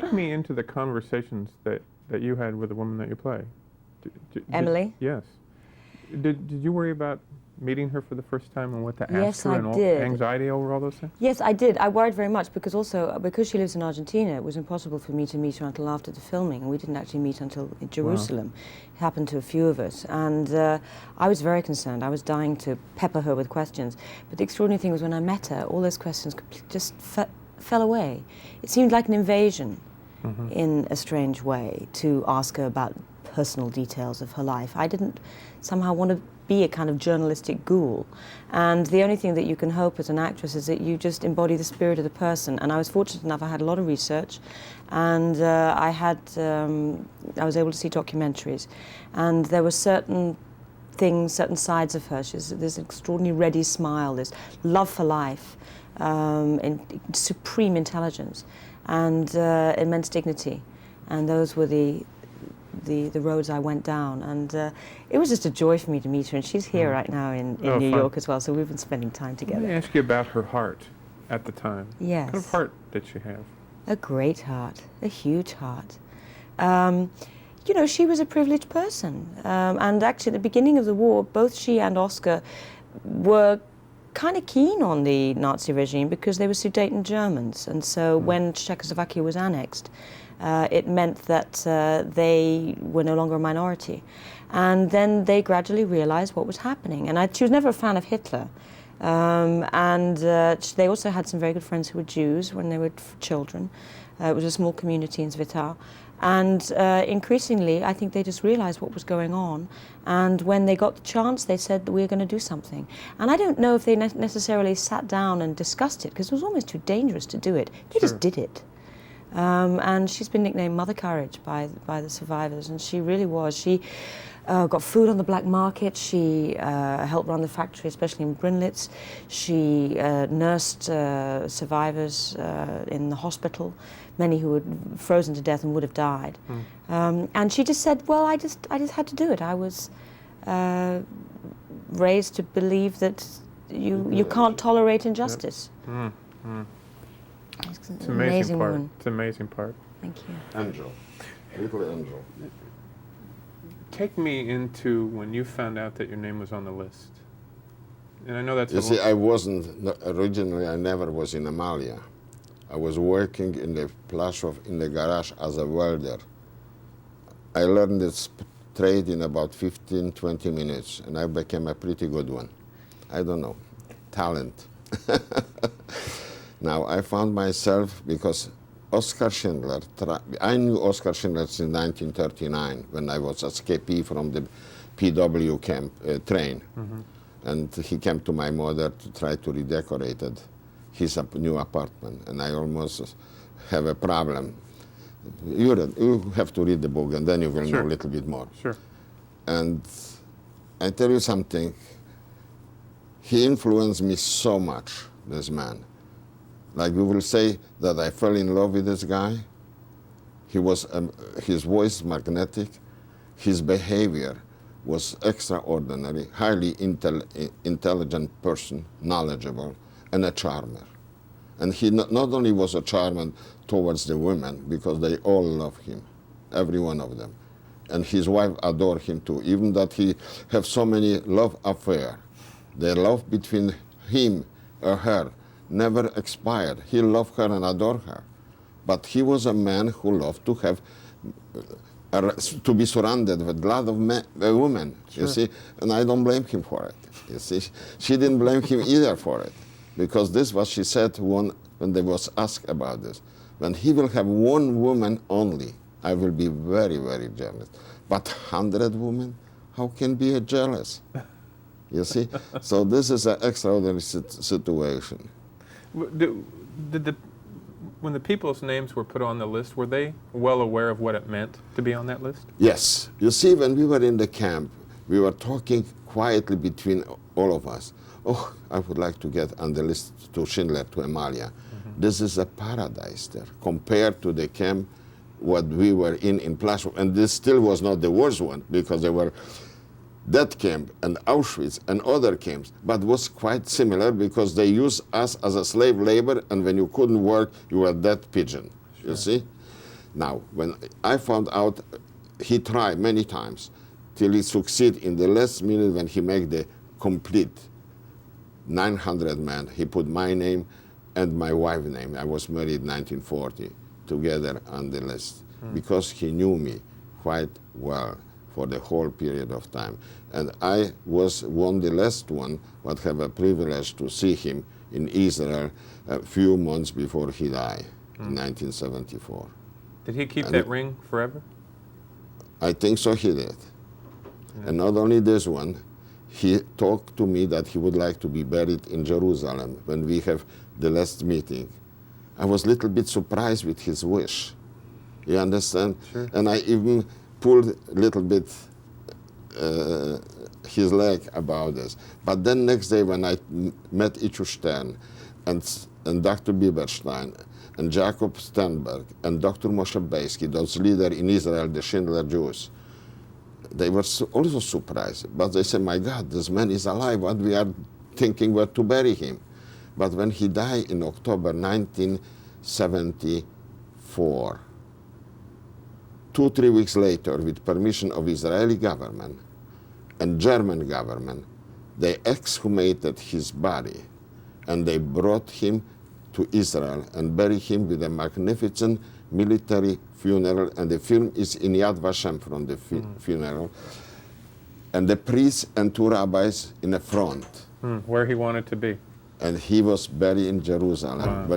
take me into the conversations that you had with the woman that you play. Emily? Yes. Did you worry about meeting her for the first time and what to Yes, ask her I and did. anxiety over all those things? Yes, I did. I worried very much because she lives in Argentina, it was impossible for me to meet her until after the filming, and we didn't actually meet until in Jerusalem. Wow. It happened to a few of us, and I was very concerned. I was dying to pepper her with questions. But the extraordinary thing was when I met her, all those questions just fell away. It seemed like an invasion in a strange way to ask her about personal details of her life. I didn't somehow want to be a kind of journalistic ghoul, and the only thing that you can hope as an actress is that you just embody the spirit of the person. And I was fortunate enough, I had a lot of research, and I was able to see documentaries, and there were certain things, certain sides of her. There's an extraordinary ready smile, this love for life, and supreme intelligence, and immense dignity, and those were the roads I went down, and it was just a joy for me to meet her, and she's here right now in New York as well, so we've been spending time together. Let me ask you about her heart at the time. Yes. What kind of heart did she have? A great heart, a huge heart. You know, she was a privileged person, and actually at the beginning of the war, both she and Oscar were kind of keen on the Nazi regime because they were Sudeten Germans, and so when Czechoslovakia was annexed, it meant that they were no longer a minority. And then they gradually realized what was happening. And she was never a fan of Hitler. They also had some very good friends who were Jews when they were children. It was a small community in Zwittau. And increasingly, I think they just realized what was going on. And when they got the chance, they said, we're going to do something. And I don't know if they necessarily sat down and discussed it, because it was almost too dangerous to do it. They just did it. And she's been nicknamed Mother Courage by the survivors, and she really was. She got food on the black market. She helped run the factory, especially in Brünlitz. She nursed survivors in the hospital, many who were frozen to death and would have died. And she just said, well, I just had to do it. I was raised to believe that you can't tolerate injustice. It's an amazing part. Woman. It's an amazing part. Thank you. Angel, little angel. Take me into when you found out that your name was on the list. And I know that's. You see, I wasn't originally. I never was in Amalia. I was working in the Plaszow in the garage as a welder. I learned this trade in about 15, 20 minutes, and I became a pretty good one. I don't know, talent. Now, I found myself, because Oskar Schindler, I knew Oskar Schindler since 1939, when I was escapee from the PW camp train. And he came to my mother to try to redecorate his new apartment, and I almost have a problem. You have to read the book, and then you will know a little bit more. Sure. And I tell you something, he influenced me so much, this man. Like we will say that I fell in love with this guy. He was, his voice magnetic, his behavior was extraordinary, highly intelligent person, knowledgeable, and a charmer. And he not only was a charmer towards the women, because they all love him, every one of them. And his wife adored him too, even that he have so many love affairs. The love between him or her never expired. He loved her and adored her. But he was a man who loved to have, to be surrounded with a lot of women, you see, and I don't blame him for it, you see. She didn't blame him either for it, because this was, she said when they was asked about this, when he will have one woman only, I will be very, very jealous. But 100 women, how can be jealous? You see? So this is an extraordinary situation. When the people's names were put on the list, were they well aware of what it meant to be on that list? Yes. You see, when we were in the camp, we were talking quietly between all of us. Oh, I would like to get on the list to Schindler, to Amalia. This is a paradise there, compared to the camp what we were in Plaszow. And this still was not the worst one, because there were that camp and Auschwitz and other camps, but was quite similar, because they used us as a slave labor, and when you couldn't work, you were dead pigeon, you see? Now, when I found out, he tried many times till he succeeded in the last minute when he made the complete 900 men. He put my name and my wife's name. I was married 1940 together on the list because he knew me quite well for the whole period of time. And I was the last one but have a privilege to see him in Israel a few months before he died in 1974. Did he keep And that ring forever? I think so he did. And not only this one, he talked to me that he would like to be buried in Jerusalem when we have the last meeting. I was a little bit surprised with his wish. You understand? Sure. And I even pulled a little bit his leg about this. But then next day when I met Ichu Stern and Dr. Bieberstein and Jacob Sternberg and Dr. Moshe Beisky, those leaders in Israel, the Schindler Jews, they were also surprised. But they said, my God, this man is alive. What we are thinking where to bury him. But when he died in October 1974, 2-3 weeks later, with permission of Israeli government and German government, they exhumated his body and they brought him to Israel and buried him with a magnificent military funeral. And the film is in Yad Vashem from the funeral. And the priest and 2 rabbis in the front. Where he wanted to be. And he was buried in Jerusalem. Wow.